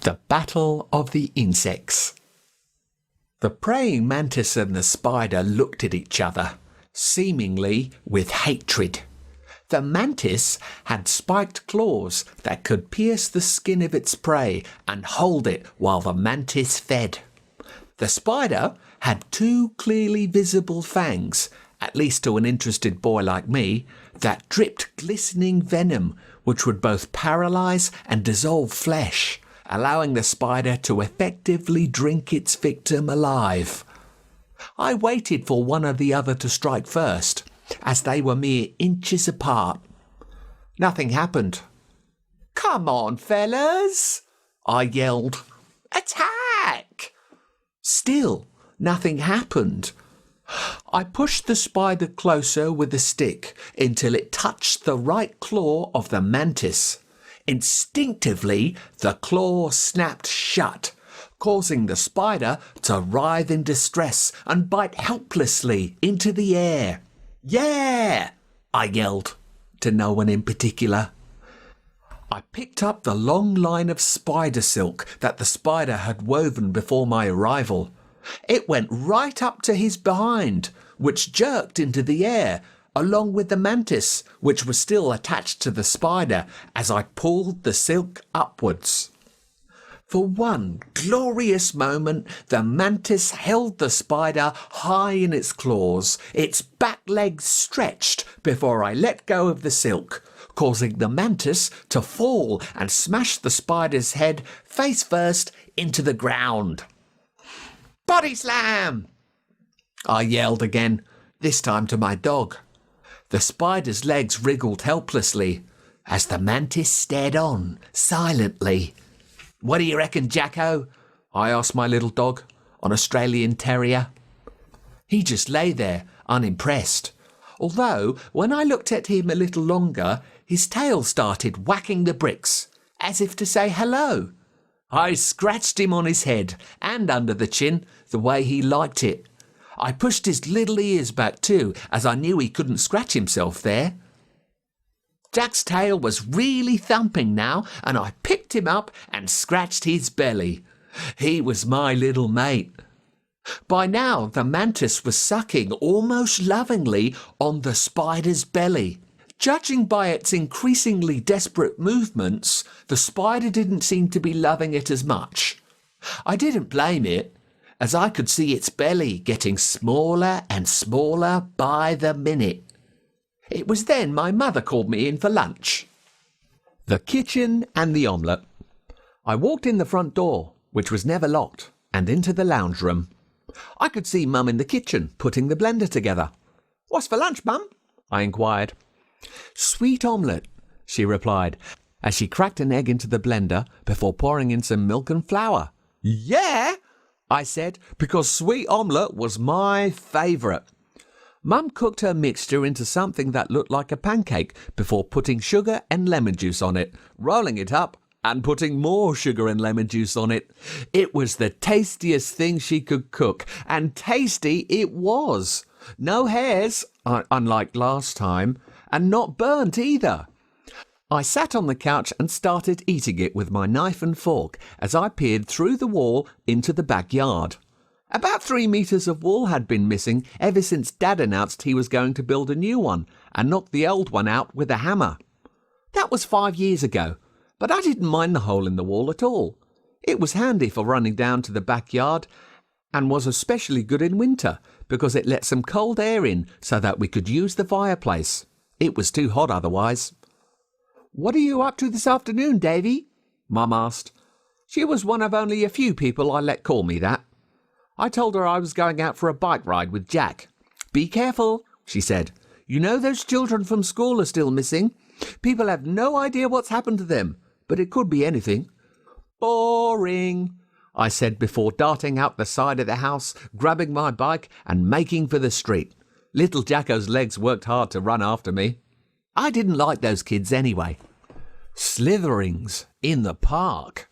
The Battle of the Insects. The praying mantis and the spider looked at each other, seemingly with hatred. The mantis had spiked claws that could pierce the skin of its prey and hold it while the mantis fed. The spider had two clearly visible fangs, at least to an interested boy like me, that dripped glistening venom which would both paralyse and dissolve flesh, allowing the spider to effectively drink its victim alive. I waited for one or the other to strike first, as they were mere inches apart. Nothing happened. "Come on, fellas!" I yelled. "Attack!" Still, nothing happened. I pushed the spider closer with the stick until it touched the right claw of the mantis. Instinctively, the claw snapped shut, causing the spider to writhe in distress and bite helplessly into the air. "Yeah!" I yelled, to no one in particular. I picked up the long line of spider silk that the spider had woven before my arrival. It went right up to his behind, which jerked into the air, along with the mantis, which was still attached to the spider as I pulled the silk upwards. For one glorious moment, the mantis held the spider high in its claws, its back legs stretched before I let go of the silk, causing the mantis to fall and smash the spider's head face first into the ground. "Body slam!" I yelled again, this time to my dog. The spider's legs wriggled helplessly as the mantis stared on silently. "What do you reckon, Jacko?" I asked my little dog, an Australian terrier. He just lay there, unimpressed, although when I looked at him a little longer, his tail started whacking the bricks, as if to say hello. I scratched him on his head and under the chin, the way he liked it. I pushed his little ears back too, as I knew he couldn't scratch himself there. Jack's tail was really thumping now, and I picked him up and scratched his belly. He was my little mate. By now, the mantis was sucking almost lovingly on the spider's belly. Judging by its increasingly desperate movements, the spider didn't seem to be loving it as much. I didn't blame it, as I could see its belly getting smaller and smaller by the minute. It was then my mother called me in for lunch. The Kitchen and the Omelette. I walked in the front door, which was never locked, and into the lounge room. I could see Mum in the kitchen, putting the blender together. "What's for lunch, Mum?" I inquired. "Sweet omelette," she replied, as she cracked an egg into the blender before pouring in some milk and flour. "Yeah," I said, because sweet omelette was my favourite. Mum cooked her mixture into something that looked like a pancake before putting sugar and lemon juice on it, rolling it up and putting more sugar and lemon juice on it. It was the tastiest thing she could cook, and tasty it was. No hairs, unlike last time, and not burnt either. I sat on the couch and started eating it with my knife and fork as I peered through the wall into the backyard. About 3 meters of wall had been missing ever since Dad announced he was going to build a new one and knock the old one out with a hammer. That was 5 years ago, but I didn't mind the hole in the wall at all. It was handy for running down to the backyard and was especially good in winter because it let some cold air in so that we could use the fireplace. It was too hot otherwise. "What are you up to this afternoon, Davy?" Mum asked. She was one of only a few people I let call me that. I told her I was going out for a bike ride with Jack. "Be careful," she said. "You know those children from school are still missing. People have no idea what's happened to them, but it could be anything." "Boring," I said before darting out the side of the house, grabbing my bike and making for the street. Little Jacko's legs worked hard to run after me. I didn't like those kids anyway. Slitherings in the park.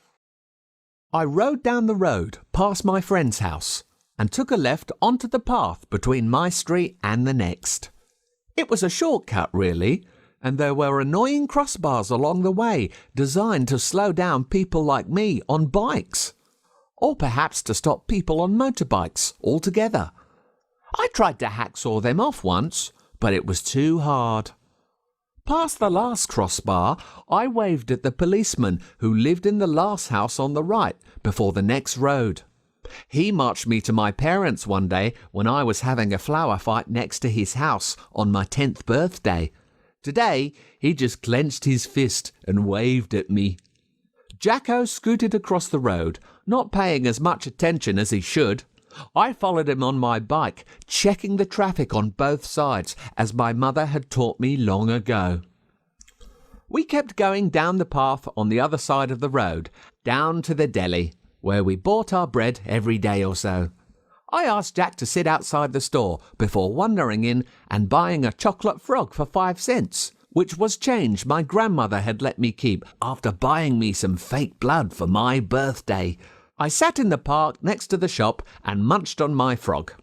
I rode down the road past my friend's house and took a left onto the path between my street and the next. It was a shortcut, really, and there were annoying crossbars along the way designed to slow down people like me on bikes, or perhaps to stop people on motorbikes altogether. I tried to hacksaw them off once, but it was too hard. Past the last crossbar, I waved at the policeman who lived in the last house on the right before the next road. He marched me to my parents one day when I was having a flower fight next to his house on my 10th birthday. Today, he just clenched his fist and waved at me. Jacko scooted across the road, not paying as much attention as he should. I followed him on my bike, checking the traffic on both sides, as my mother had taught me long ago. We kept going down the path on the other side of the road, down to the deli, where we bought our bread every day or so. I asked Jack to sit outside the store before wandering in and buying a chocolate frog for 5 cents, which was change my grandmother had let me keep after buying me some fake blood for my birthday. I sat in the park next to the shop and munched on my frog.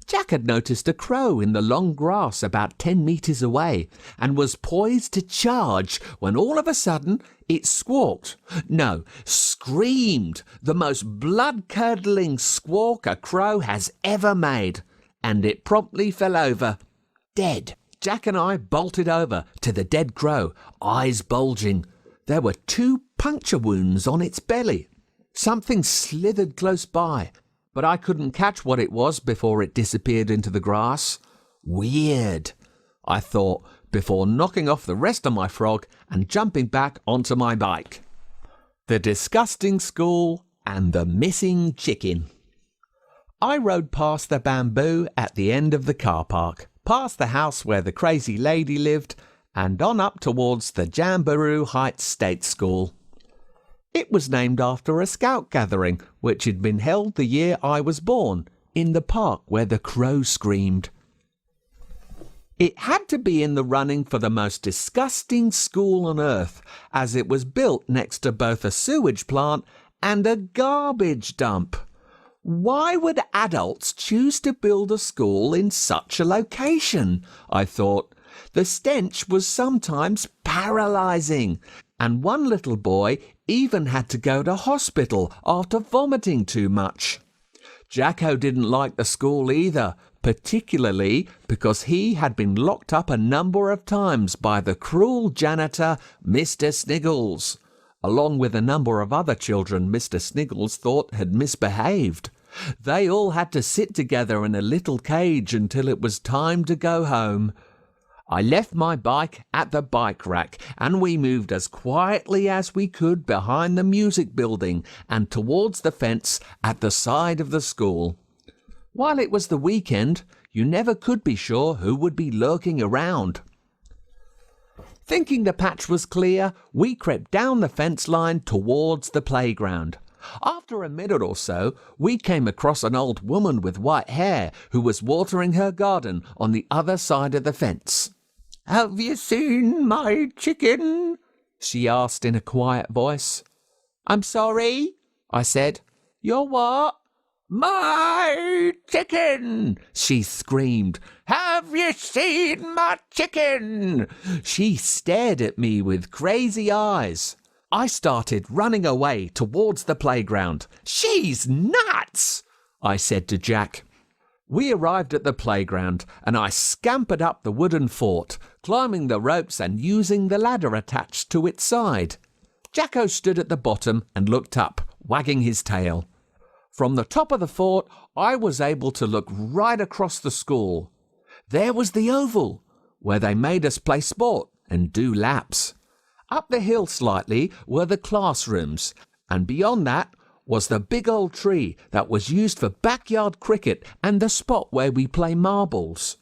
Jack had noticed a crow in the long grass about 10 meters away and was poised to charge when all of a sudden it squawked. No, screamed, the most blood-curdling squawk a crow has ever made, and it promptly fell over, dead. Jack and I bolted over to the dead crow, eyes bulging. There were 2 puncture wounds on its belly. Something slithered close by, but I couldn't catch what it was before it disappeared into the grass. Weird, I thought, before knocking off the rest of my frog and jumping back onto my bike. The disgusting school and the missing chicken. I rode past the bamboo at the end of the car park, past the house where the crazy lady lived, and on up towards the Jamboree Heights State School. It was named after a scout gathering which had been held the year I was born, in the park where the crow screamed. It had to be in the running for the most disgusting school on earth, as it was built next to both a sewage plant and a garbage dump. Why would adults choose to build a school in such a location? I thought. The stench was sometimes paralyzing, and one little boy even had to go to hospital after vomiting too much. Jacko didn't like the school either, particularly because he had been locked up a number of times by the cruel janitor, Mr Sniggles, along with a number of other children Mr Sniggles thought had misbehaved. They all had to sit together in a little cage until it was time to go home. I left my bike at the bike rack, and we moved as quietly as we could behind the music building and towards the fence at the side of the school. While it was the weekend, you never could be sure who would be lurking around. Thinking the patch was clear, we crept down the fence line towards the playground. After a minute or so, we came across an old woman with white hair who was watering her garden on the other side of the fence. "Have you seen my chicken?" she asked in a quiet voice. "I'm sorry," I said. "Your what?" "My chicken!" she screamed. "Have you seen my chicken?" She stared at me with crazy eyes. I started running away towards the playground. "She's nuts!" I said to Jack. We arrived at the playground, and I scampered up the wooden fort, climbing the ropes and using the ladder attached to its side. Jacko stood at the bottom and looked up, wagging his tail. From the top of the fort, I was able to look right across the school. There was the oval, where they made us play sport and do laps. Up the hill slightly were the classrooms, and beyond that was the big old tree that was used for backyard cricket and the spot where we play marbles.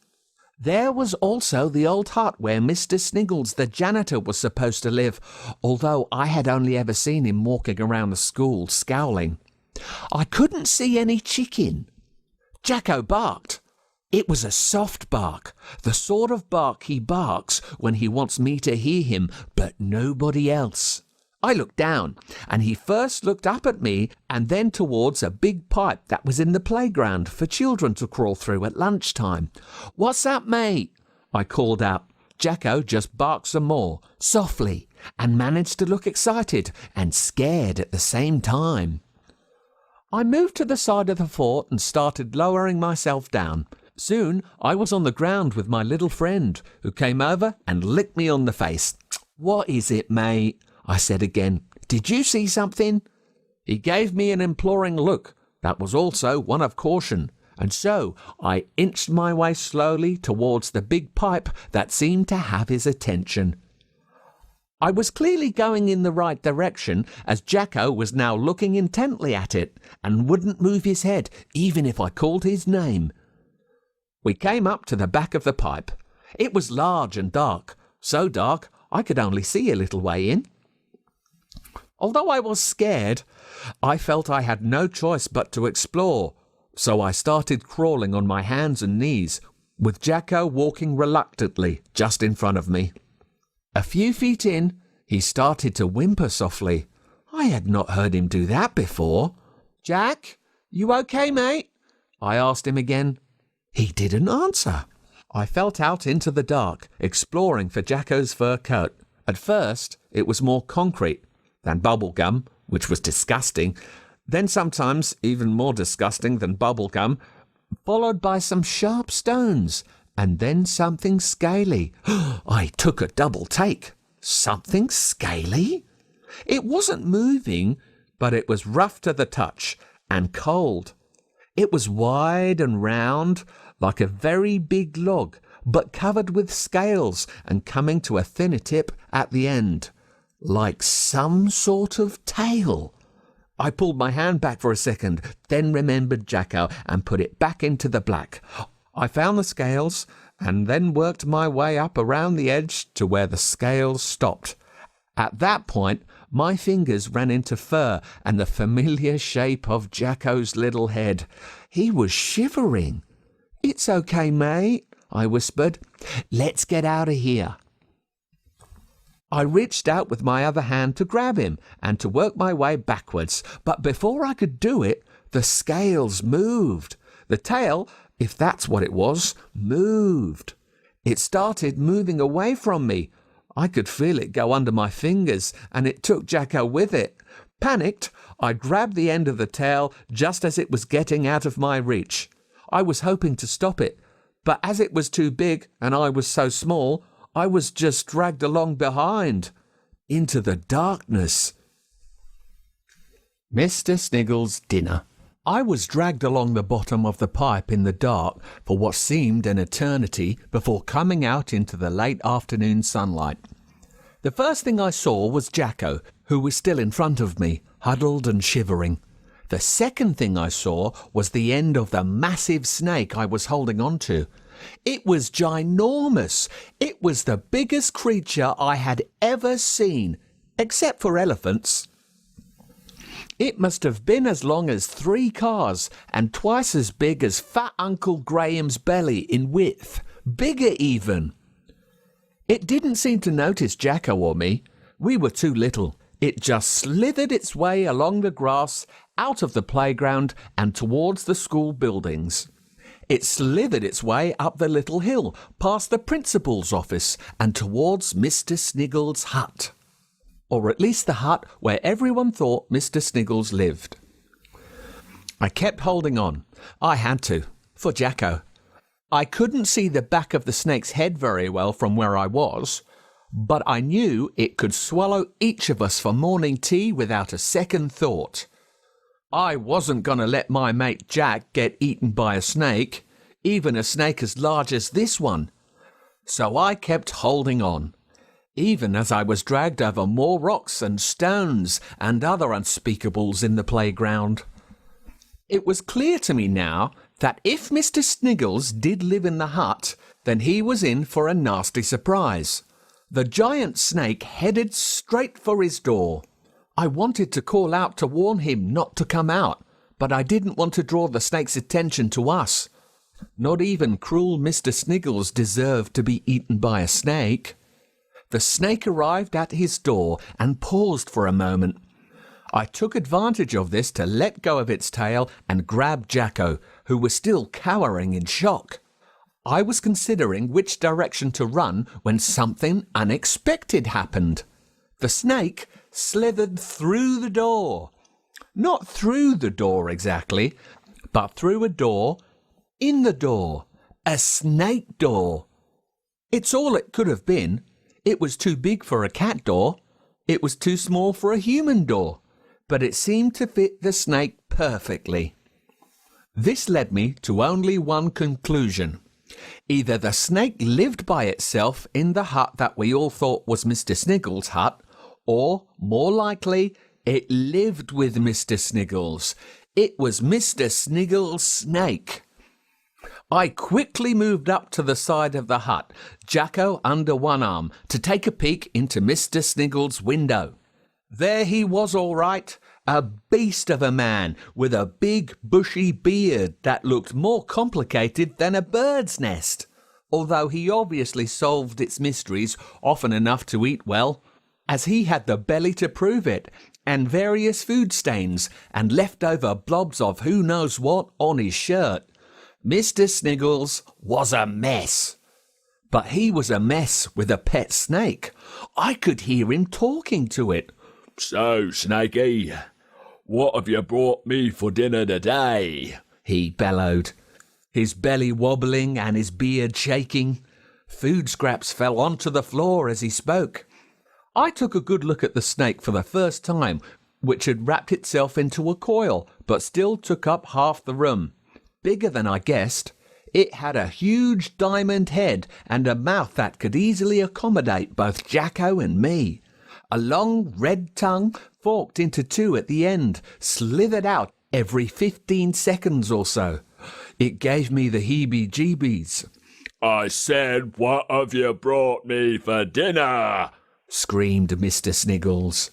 There was also the old hut where Mr Sniggles, the janitor, was supposed to live, although I had only ever seen him walking around the school scowling. I couldn't see any chicken. Jacko barked. It was a soft bark, the sort of bark he barks when he wants me to hear him, but nobody else. I looked down, and he first looked up at me and then towards a big pipe that was in the playground for children to crawl through at lunchtime. "What's that, mate?" I called out. Jacko just barked some more, softly, and managed to look excited and scared at the same time. I moved to the side of the fort and started lowering myself down. Soon I was on the ground with my little friend, who came over and licked me on the face. "What is it, mate?" I said again. "Did you see something?" He gave me an imploring look that was also one of caution, and so I inched my way slowly towards the big pipe that seemed to have his attention. I was clearly going in the right direction, as Jacko was now looking intently at it and wouldn't move his head even if I called his name. We came up to the back of the pipe. It was large and dark, so dark I could only see a little way in. Although I was scared, I felt I had no choice but to explore, so I started crawling on my hands and knees, with Jacko walking reluctantly just in front of me. A few feet in, he started to whimper softly. I had not heard him do that before. "Jack, you okay, mate?" I asked him again. He didn't answer. I felt out into the dark, exploring for Jacko's fur coat. At first, it was more concrete than bubble gum, which was disgusting, then sometimes even more disgusting than bubble gum, followed by some sharp stones, and then something scaly. I took a double take. Something scaly? It wasn't moving, but it was rough to the touch and cold. It was wide and round, like a very big log, but covered with scales and coming to a thinner tip at the end, like some sort of tail. I pulled my hand back for a second, then remembered Jacko and put it back into the black. I found the scales and then worked my way up around the edge to where the scales stopped. At that point, my fingers ran into fur and the familiar shape of Jacko's little head. He was shivering. "It's okay, mate," I whispered. "Let's get out of here." I reached out with my other hand to grab him and to work my way backwards, but before I could do it, the scales moved. The tail, if that's what it was, moved. It started moving away from me. I could feel it go under my fingers, and it took Jacko with it. Panicked, I grabbed the end of the tail just as it was getting out of my reach. I was hoping to stop it, but as it was too big and I was so small, I was just dragged along behind, into the darkness. Mr Sniggles' dinner. I was dragged along the bottom of the pipe in the dark for what seemed an eternity before coming out into the late afternoon sunlight. The first thing I saw was Jacko, who was still in front of me, huddled and shivering. The second thing I saw was the end of the massive snake I was holding on to. It was ginormous. It was the biggest creature I had ever seen, except for elephants. It must have been as long as 3 cars and twice as big as Fat Uncle Graham's belly in width, bigger even. It didn't seem to notice Jacko or me. We were too little. It just slithered its way along the grass, out of the playground and towards the school buildings. It slithered its way up the little hill, past the principal's office and towards Mr Sniggles' hut. Or at least the hut where everyone thought Mr Sniggles lived. I kept holding on. I had to, for Jacko. I couldn't see the back of the snake's head very well from where I was, but I knew it could swallow each of us for morning tea without a second thought. I wasn't going to let my mate Jack get eaten by a snake, even a snake as large as this one. So I kept holding on, even as I was dragged over more rocks and stones and other unspeakables in the playground. It was clear to me now that if Mr Sniggles did live in the hut, then he was in for a nasty surprise. The giant snake headed straight for his door. I wanted to call out to warn him not to come out, but I didn't want to draw the snake's attention to us. Not even cruel Mr Sniggles deserved to be eaten by a snake. The snake arrived at his door and paused for a moment. I took advantage of this to let go of its tail and grab Jacko, who was still cowering in shock. I was considering which direction to run when something unexpected happened. The snake slithered through the door. Not through the door exactly, but through a door in the door. A snake door. It's all it could have been. It was too big for a cat door. It was too small for a human door. But it seemed to fit the snake perfectly. This led me to only one conclusion. Either the snake lived by itself in the hut that we all thought was Mr Sniggles' hut, or, more likely, it lived with Mr Sniggles. It was Mr Sniggles' snake. I quickly moved up to the side of the hut, Jacko under one arm, to take a peek into Mr Sniggles' window. There he was all right, a beast of a man with a big bushy beard that looked more complicated than a bird's nest, although he obviously solved its mysteries often enough to eat well, as he had the belly to prove it, and various food stains and leftover blobs of who knows what on his shirt. Mr Sniggles was a mess. But he was a mess with a pet snake. I could hear him talking to it. "So, Snakey, what have you brought me for dinner today?" he bellowed, his belly wobbling and his beard shaking. Food scraps fell onto the floor as he spoke. I took a good look at the snake for the first time, which had wrapped itself into a coil, but still took up half the room. Bigger than I guessed. It had a huge diamond head and a mouth that could easily accommodate both Jacko and me. A long red tongue, forked into two at the end, slithered out every 15 seconds or so. It gave me the heebie-jeebies. "I said, what have you brought me for dinner?" screamed Mr Sniggles.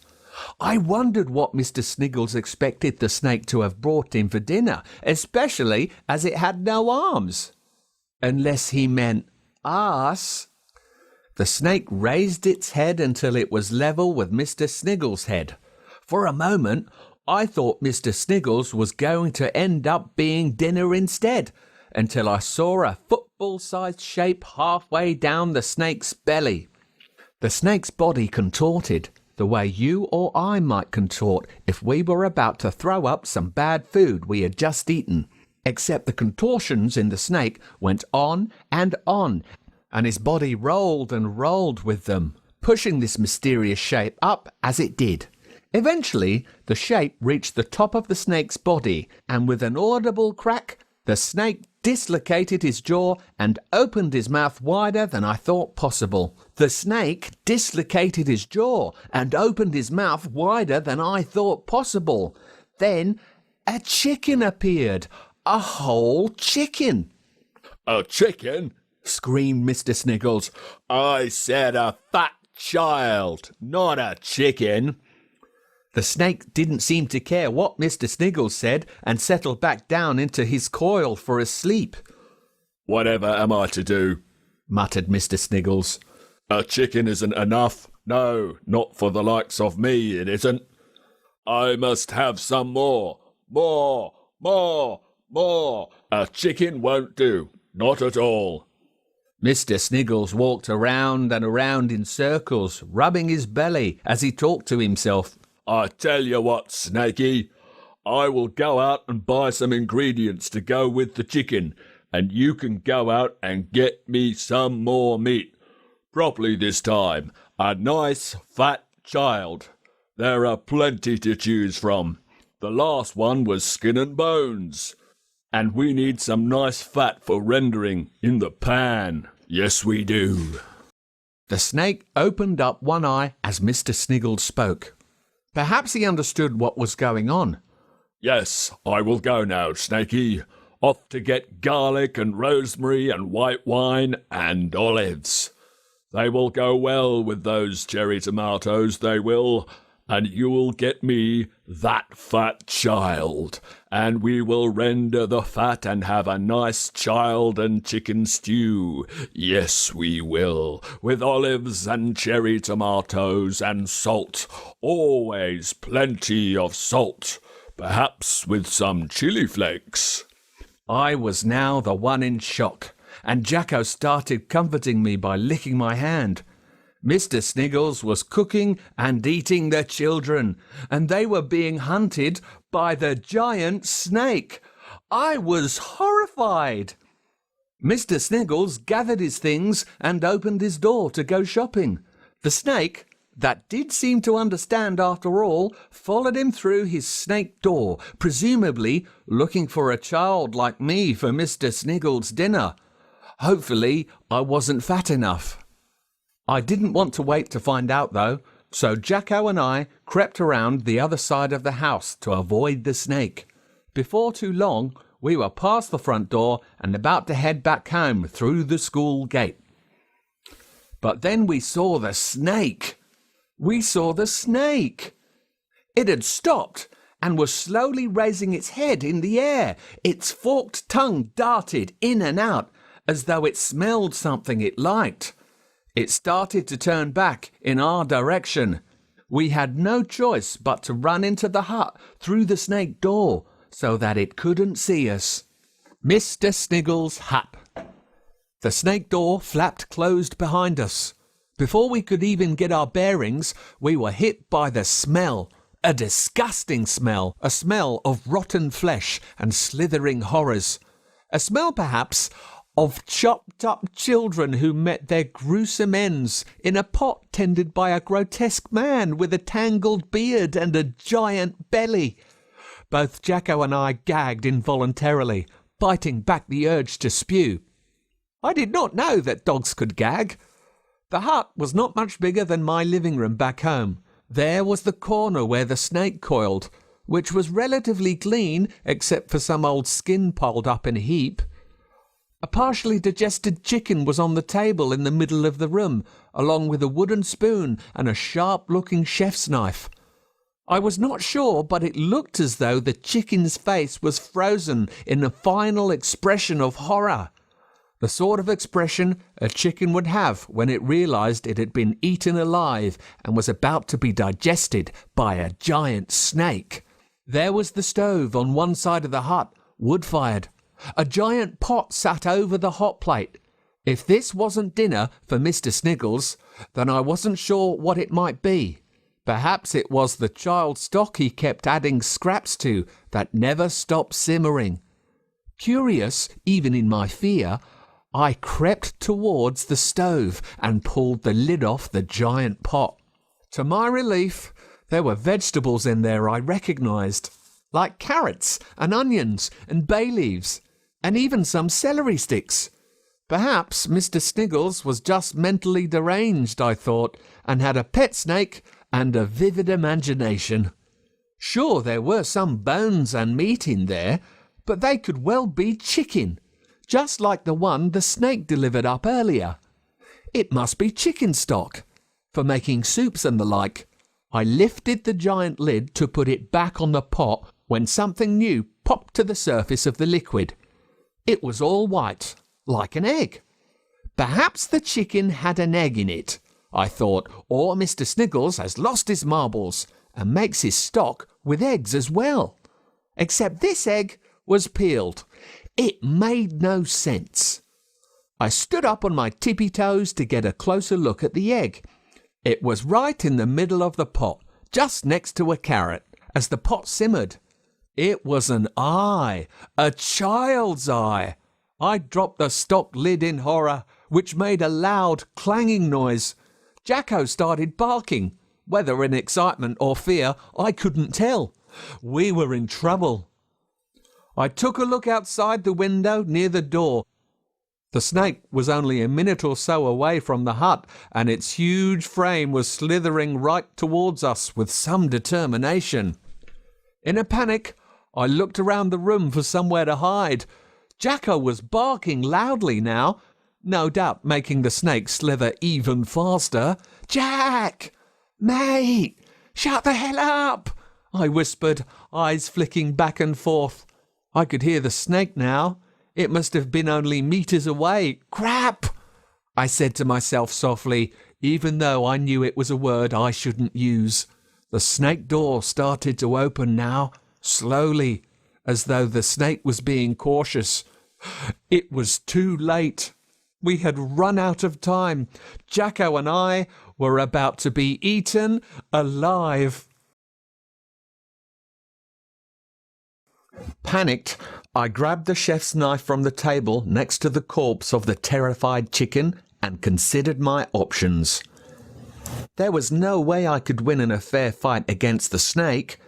I wondered what Mr Sniggles expected the snake to have brought him for dinner, especially as it had no arms. Unless he meant us. The snake raised its head until it was level with Mr Sniggles' head. For a moment, I thought Mr Sniggles was going to end up being dinner instead, until I saw a football-sized shape halfway down the snake's belly. The snake's body contorted, the way you or I might contort if we were about to throw up some bad food we had just eaten, except the contortions in the snake went on, and his body rolled and rolled with them, pushing this mysterious shape up as it did. Eventually, the shape reached the top of the snake's body, and with an audible crack, the snake dislocated his jaw and opened his mouth wider than I thought possible. The snake dislocated his jaw and opened his mouth wider than I thought possible. Then a chicken appeared. A whole chicken. "A chicken?" screamed Mr Sniggles. "I said a fat child, not a chicken." The snake didn't seem to care what Mr Sniggles said and settled back down into his coil for a sleep. "Whatever am I to do?" muttered Mr Sniggles. "A chicken isn't enough. No, not for the likes of me, it isn't. I must have some more. More. A chicken won't do. Not at all." Mr Sniggles walked around and around in circles, rubbing his belly as he talked to himself. "I tell you what, Snakey, I will go out and buy some ingredients to go with the chicken, and you can go out and get me some more meat. Properly this time. A nice fat child. There are plenty to choose from. The last one was skin and bones. And we need some nice fat for rendering in the pan. Yes, we do." The snake opened up one eye as Mr Sniggles spoke. Perhaps he understood what was going on. "Yes, I will go now, Snakey. Off to get garlic and rosemary and white wine and olives. They will go well with those cherry tomatoes, they will. And you will get me that fat child, and we will render the fat and have a nice child and chicken stew. Yes, we will, with olives and cherry tomatoes and salt, always plenty of salt, perhaps with some chili flakes." I was now the one in shock. and Jacko started comforting me by licking my hand. Mr Sniggles was cooking and eating the children, and they were being hunted by the giant snake. I was horrified. Mr Sniggles gathered his things and opened his door to go shopping. The snake, that did seem to understand after all, followed him through his snake door, presumably looking for a child like me for Mr Sniggles' dinner. Hopefully I wasn't fat enough. I didn't want to wait to find out though, so Jacko and I crept around the other side of the house to avoid the snake. Before too long, we were past the front door and about to head back home through the school gate. But then we saw the snake. We saw the snake. It had stopped and was slowly raising its head in the air. Its forked tongue darted in and out as though it smelled something it liked. It started to turn back in our direction. We had no choice but to run into the hut through the snake door so that it couldn't see us. Mr Sniggles' hut. The snake door flapped closed behind us. Before we could even get our bearings, we were hit by the smell. A disgusting smell. A smell of rotten flesh and slithering horrors. A smell, perhaps, of chopped-up children who met their gruesome ends in a pot tended by a grotesque man with a tangled beard and a giant belly. Both Jacko and I gagged involuntarily, fighting back the urge to spew. I did not know that dogs could gag. The hut was not much bigger than my living room back home. There was the corner where the snake coiled, which was relatively clean except for some old skin piled up in a heap. A partially digested chicken was on the table in the middle of the room, along with a wooden spoon and a sharp-looking chef's knife. I was not sure, but it looked as though the chicken's face was frozen in a final expression of horror. The sort of expression a chicken would have when it realized it had been eaten alive and was about to be digested by a giant snake. There was the stove on one side of the hut, wood-fired. A giant pot sat over the hot plate. If this wasn't dinner for Mr Sniggles, then I wasn't sure what it might be. Perhaps it was the child stock he kept adding scraps to that never stopped simmering. Curious, even in my fear, I crept towards the stove and pulled the lid off the giant pot. To my relief, there were vegetables in there I recognised, like carrots and onions and bay leaves, and even some celery sticks. Perhaps Mr Sniggles was just mentally deranged, I thought, and had a pet snake and a vivid imagination. Sure, there were some bones and meat in there, but they could well be chicken, just like the one the snake delivered up earlier. It must be chicken stock, for making soups and the like. I lifted the giant lid to put it back on the pot when something new popped to the surface of the liquid. It was all white, like an egg. Perhaps the chicken had an egg in it, I thought, or Mr Sniggles has lost his marbles and makes his stock with eggs as well. Except this egg was peeled. It made no sense. I stood up on my tippy toes to get a closer look at the egg. It was right in the middle of the pot, just next to a carrot, as the pot simmered. It was an eye, a child's eye. I dropped the stock lid in horror, which made a loud clanging noise. Jacko started barking. Whether in excitement or fear, I couldn't tell. We were in trouble. I took a look outside the window near the door. The snake was only a minute or so away from the hut, and its huge frame was slithering right towards us with some determination. In a panic, I looked around the room for somewhere to hide. Jacko was barking loudly now, no doubt making the snake slither even faster. "Jack! Mate! Shut the hell up!" I whispered, eyes flicking back and forth. I could hear the snake now. It must have been only meters away. "Crap!" I said to myself softly, even though I knew it was a word I shouldn't use. The snake door started to open now, slowly, as though the snake was being cautious. It was too late. We had run out of time. Jacko and I were about to be eaten alive. Panicked, I grabbed the chef's knife from the table next to the corpse of the terrified chicken and considered my options. There was no way I could win in a fair fight against the snake.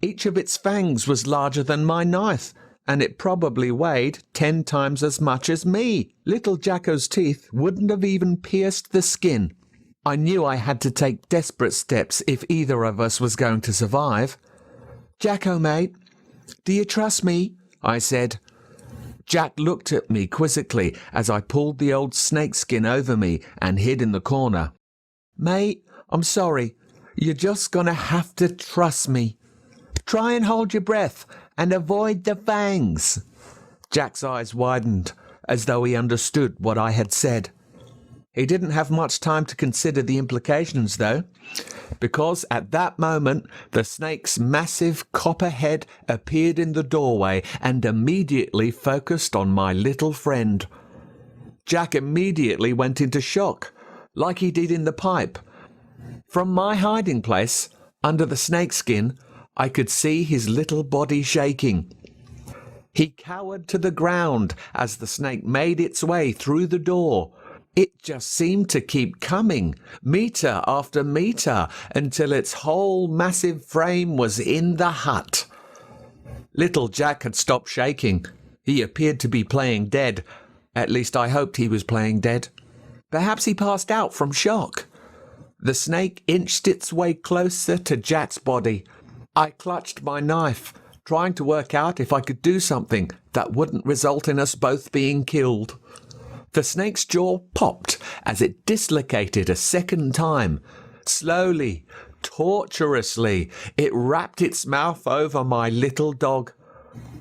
Each of its fangs was larger than my knife, and it probably weighed 10 times as much as me. Little Jacko's teeth wouldn't have even pierced the skin. I knew I had to take desperate steps if either of us was going to survive. "Jacko, mate, do you trust me?" I said. Jack looked at me quizzically as I pulled the old snakeskin over me and hid in the corner. "Mate, I'm sorry. You're just gonna have to trust me. Try and hold your breath and avoid the fangs." Jack's eyes widened, as though he understood what I had said. He didn't have much time to consider the implications, though, because at that moment the snake's massive copper head appeared in the doorway and immediately focused on my little friend. Jack immediately went into shock, like he did in the pipe. From my hiding place, under the snakeskin, I could see his little body shaking. He cowered to the ground as the snake made its way through the door. It just seemed to keep coming, metre after metre, until its whole massive frame was in the hut. Little Jack had stopped shaking. He appeared to be playing dead. At least I hoped he was playing dead. Perhaps he passed out from shock. The snake inched its way closer to Jack's body. I clutched my knife, trying to work out if I could do something that wouldn't result in us both being killed. The snake's jaw popped as it dislocated a second time. Slowly, torturously, it wrapped its mouth over my little dog.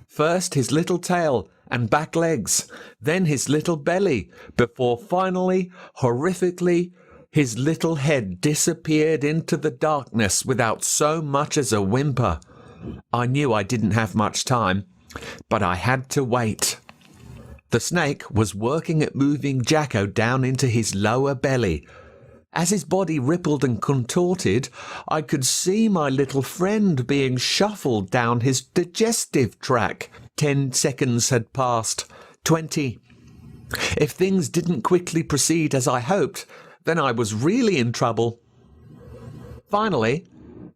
First his little tail and back legs, then his little belly, before finally, horrifically, his little head disappeared into the darkness without so much as a whimper. I knew I didn't have much time, but I had to wait. The snake was working at moving Jacko down into his lower belly. As his body rippled and contorted, I could see my little friend being shuffled down his digestive tract. 10 seconds had passed. 20. If things didn't quickly proceed as I hoped, then I was really in trouble. Finally,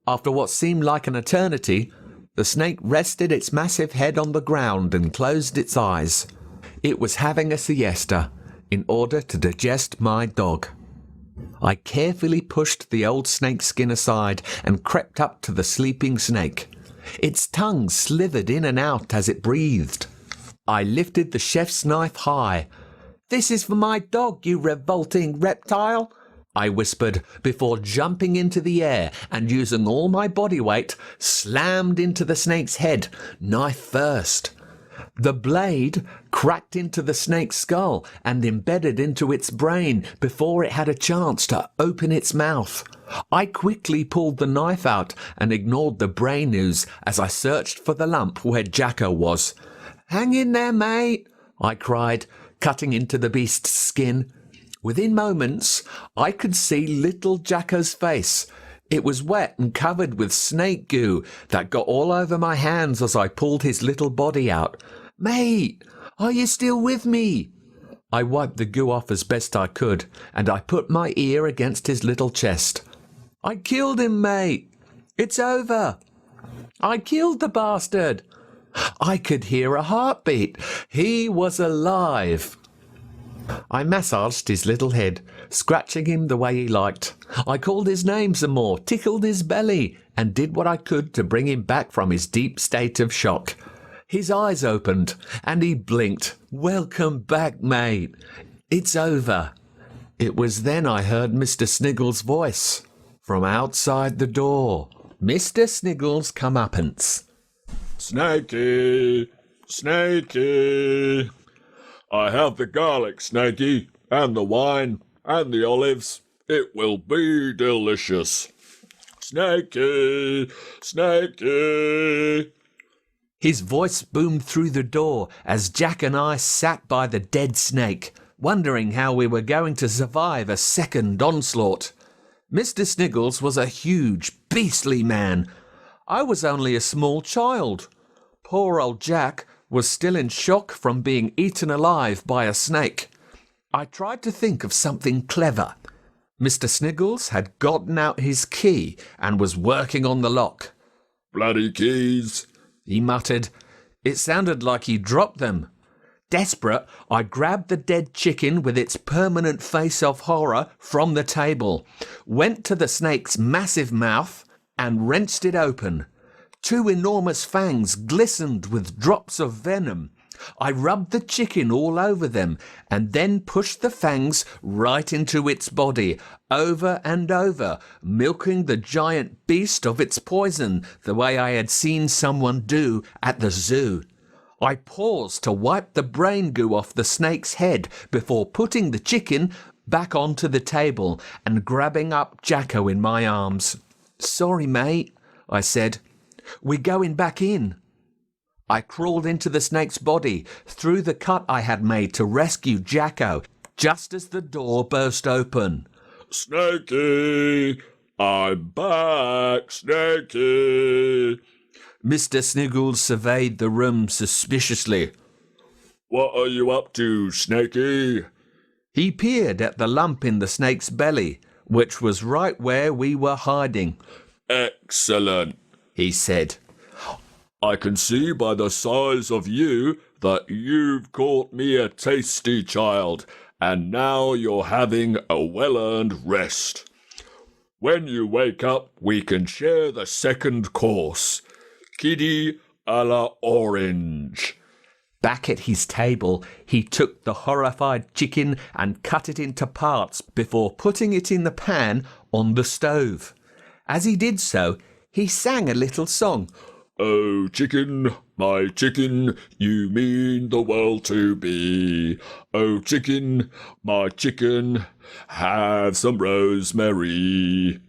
after what seemed like an eternity, the snake rested its massive head on the ground and closed its eyes. It was having a siesta in order to digest my dog. I carefully pushed the old snakeskin aside and crept up to the sleeping snake. Its tongue slithered in and out as it breathed. I lifted the chef's knife high. "This is for my dog, you revolting reptile," I whispered before jumping into the air and using all my body weight, slammed into the snake's head, knife first. The blade cracked into the snake's skull and embedded into its brain before it had a chance to open its mouth. I quickly pulled the knife out and ignored the brain ooze as I searched for the lump where Jacko was. "Hang in there, mate," I cried, cutting into the beast's skin. Within moments, I could see little Jacko's face. It was wet and covered with snake goo that got all over my hands as I pulled his little body out. "Mate, are you still with me?" I wiped the goo off as best I could, and I put my ear against his little chest. "I killed him, mate. It's over. I killed the bastard." I could hear a heartbeat. He was alive. I massaged his little head, scratching him the way he liked. I called his name some more, tickled his belly, and did what I could to bring him back from his deep state of shock. His eyes opened, and he blinked. "Welcome back, mate. It's over." It was then I heard Mr Sniggles' voice from outside the door. Mr Sniggles' comeuppance. "Snakey, Snakey. I have the garlic, Snakey, and the wine, and the olives. It will be delicious. Snakey, Snakey." His voice boomed through the door as Jack and I sat by the dead snake, wondering how we were going to survive a second onslaught. Mr. Sniggles was a huge, beastly man. I was only a small child. Poor old Jack was still in shock from being eaten alive by a snake. I tried to think of something clever. Mr. Sniggles had gotten out his key and was working on the lock. "Bloody keys," he muttered. It sounded like he dropped them. Desperate, I grabbed the dead chicken with its permanent face of horror from the table, went to the snake's massive mouth and wrenched it open. Two enormous fangs glistened with drops of venom. I rubbed the chicken all over them and then pushed the fangs right into its body, over and over, milking the giant beast of its poison the way I had seen someone do at the zoo. I paused to wipe the brain goo off the snake's head before putting the chicken back onto the table and grabbing up Jacko in my arms. "Sorry, mate," I said. "We're going back in." I crawled into the snake's body through the cut I had made to rescue Jacko just as the door burst open. "Snakey, I'm back, Snakey." Mr. Sniggles surveyed the room suspiciously. "What are you up to, Snakey?" He peered at the lump in the snake's belly, which was right where we were hiding. "Excellent," he said. "I can see by the size of you that you've caught me a tasty child, and now you're having a well-earned rest. When you wake up, we can share the second course. Kiddie a la orange." Back at his table, he took the horrified chicken and cut it into parts before putting it in the pan on the stove. As he did so, he sang a little song. "Oh, chicken, my chicken, you mean the world to me. Oh, chicken, my chicken, have some rosemary."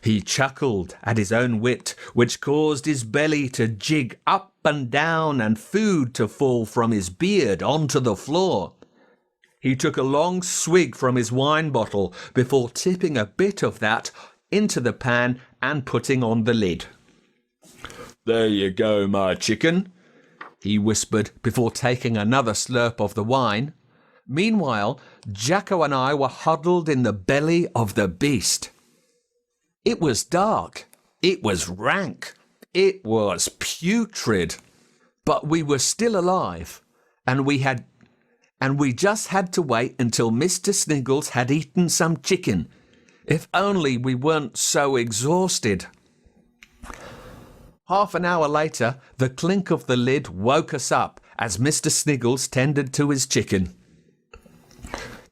He chuckled at his own wit, which caused his belly to jig up and down and food to fall from his beard onto the floor. He took a long swig from his wine bottle before tipping a bit of that into the pan and putting on the lid. "There you go, my chicken," he whispered before taking another slurp of the wine. Meanwhile, Jacko and I were huddled in the belly of the beast. It was dark. It was rank. It was putrid. But we were still alive, and we just had to wait until Mr. Sniggles had eaten some chicken. If only we weren't so exhausted. Half an hour later, the clink of the lid woke us up as Mr. Sniggles tended to his chicken.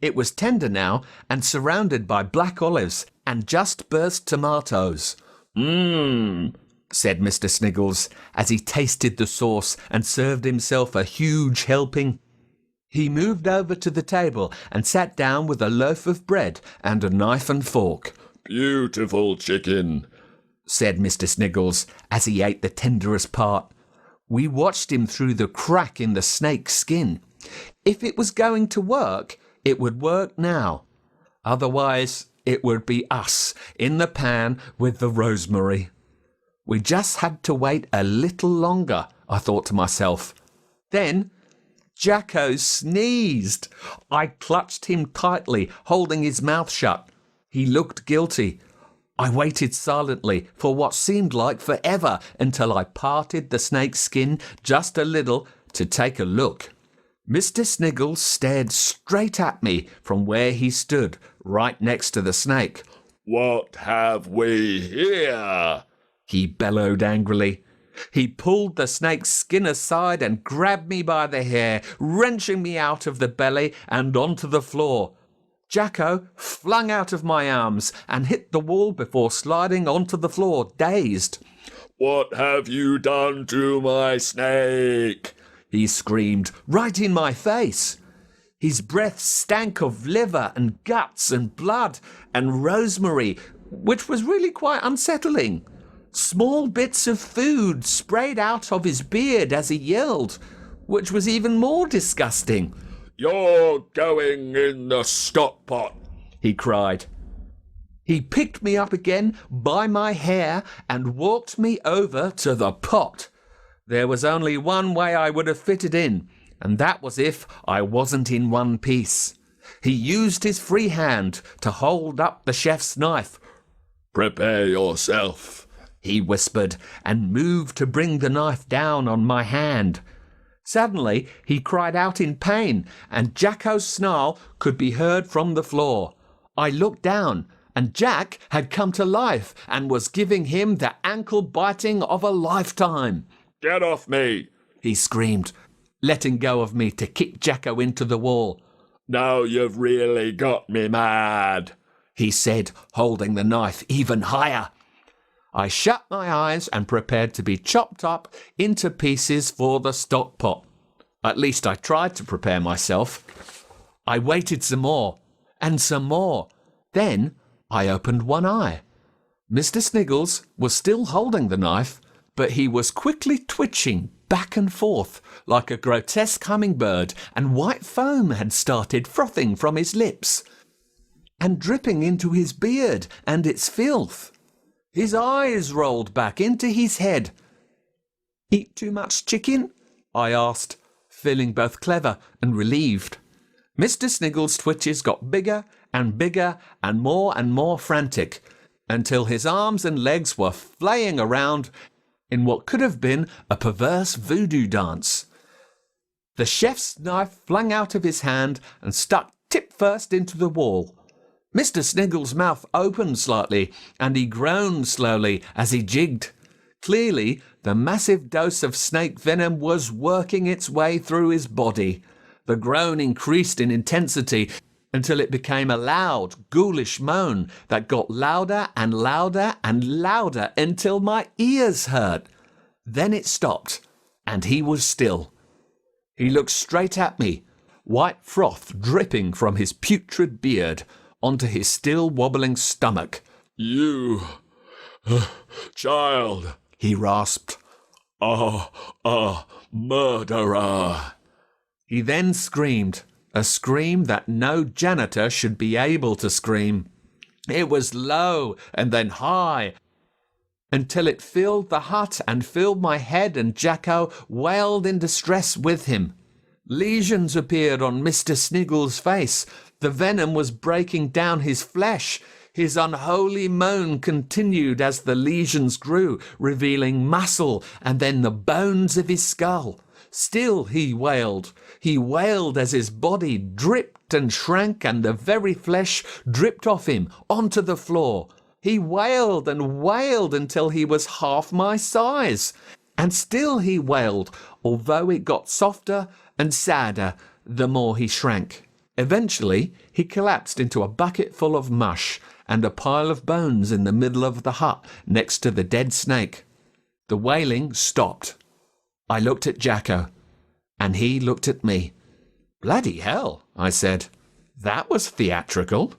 It was tender now and surrounded by black olives and just burst tomatoes. Said Mr. Sniggles as he tasted the sauce and served himself a huge helping. He moved over to the table and sat down with a loaf of bread and a knife and fork. "Beautiful chicken," said Mr. Sniggles as he ate the tenderest part. We watched him through the crack in the snake's skin. If it was going to work, it would work now. Otherwise, it would be us in the pan with the rosemary. We just had to wait a little longer, I thought to myself. Then Jacko sneezed. I clutched him tightly, holding his mouth shut. He looked guilty. I waited silently for what seemed like forever until I parted the snake's skin just a little to take a look. Mr. Sniggles stared straight at me from where he stood, right next to the snake. "What have we here?" he bellowed angrily. He pulled the snake's skin aside and grabbed me by the hair, wrenching me out of the belly and onto the floor. Jacko flung out of my arms and hit the wall before sliding onto the floor, dazed. "What have you done to my snake?" he screamed, right in my face. His breath stank of liver and guts and blood and rosemary, which was really quite unsettling. Small bits of food sprayed out of his beard as he yelled, which was even more disgusting. "You're going in the stockpot," he cried. He picked me up again by my hair and walked me over to the pot. There was only one way I would have fitted in, and that was if I wasn't in one piece. He used his free hand to hold up the chef's knife. "Prepare yourself," he whispered, and moved to bring the knife down on my hand. Suddenly, he cried out in pain, and Jacko's snarl could be heard from the floor. I looked down, and Jack had come to life and was giving him the ankle biting of a lifetime. "Get off me," he screamed, letting go of me to kick Jacko into the wall. "Now you've really got me mad," he said, holding the knife even higher. I shut my eyes and prepared to be chopped up into pieces for the stockpot. At least I tried to prepare myself. I waited some more, and some more. Then I opened one eye. Mr Sniggles was still holding the knife, but he was quickly twitching back and forth like a grotesque hummingbird, and white foam had started frothing from his lips and dripping into his beard and its filth. His eyes rolled back into his head. "Eat too much chicken?" I asked, feeling both clever and relieved. Mr Sniggles' twitches got bigger and bigger and more frantic, until his arms and legs were flaying around in what could have been a perverse voodoo dance. The chef's knife flung out of his hand and stuck tip first into the wall. Mr Sniggles' mouth opened slightly, and he groaned slowly as he jigged. Clearly, the massive dose of snake venom was working its way through his body. The groan increased in intensity until it became a loud, ghoulish moan that got louder and louder and louder until my ears hurt. Then it stopped, and he was still. He looked straight at me, white froth dripping from his putrid beard onto his still wobbling stomach. "You, child," he rasped, "are a murderer." He then screamed, a scream that no janitor should be able to scream. It was low and then high, until it filled the hut and filled my head, and Jacko wailed in distress with him. Lesions appeared on Mr Sniggles' face. The venom was breaking down his flesh. His unholy moan continued as the lesions grew, revealing muscle and then the bones of his skull. Still he wailed. He wailed as his body dripped and shrank, and the very flesh dripped off him onto the floor. He wailed and wailed until he was half my size. And still he wailed, although it got softer and sadder the more he shrank. Eventually, he collapsed into a bucket full of mush and a pile of bones in the middle of the hut next to the dead snake. The wailing stopped. I looked at Jacko, and he looked at me. "Bloody hell," I said. "That was theatrical."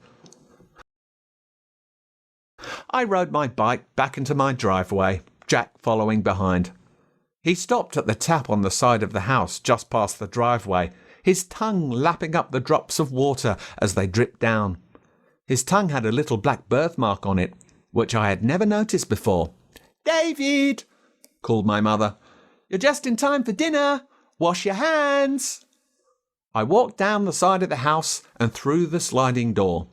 I rode my bike back into my driveway, Jack following behind. He stopped at the tap on the side of the house just past the driveway, his tongue lapping up the drops of water as they dripped down. His tongue had a little black birthmark on it, which I had never noticed before. "David!" called my mother. "You're just in time for dinner. Wash your hands." I walked down the side of the house and through the sliding door.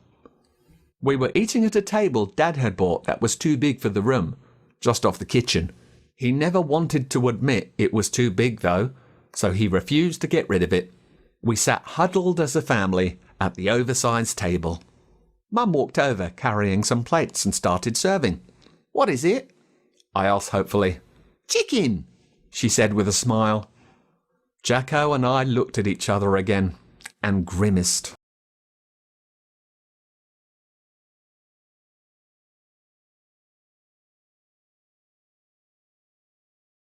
We were eating at a table Dad had bought that was too big for the room, just off the kitchen. He never wanted to admit it was too big, though, so he refused to get rid of it. We sat huddled as a family at the oversized table. Mum walked over carrying some plates and started serving. "What is it?" I asked hopefully. "Chicken," she said with a smile. Jacko and I looked at each other again and grimaced.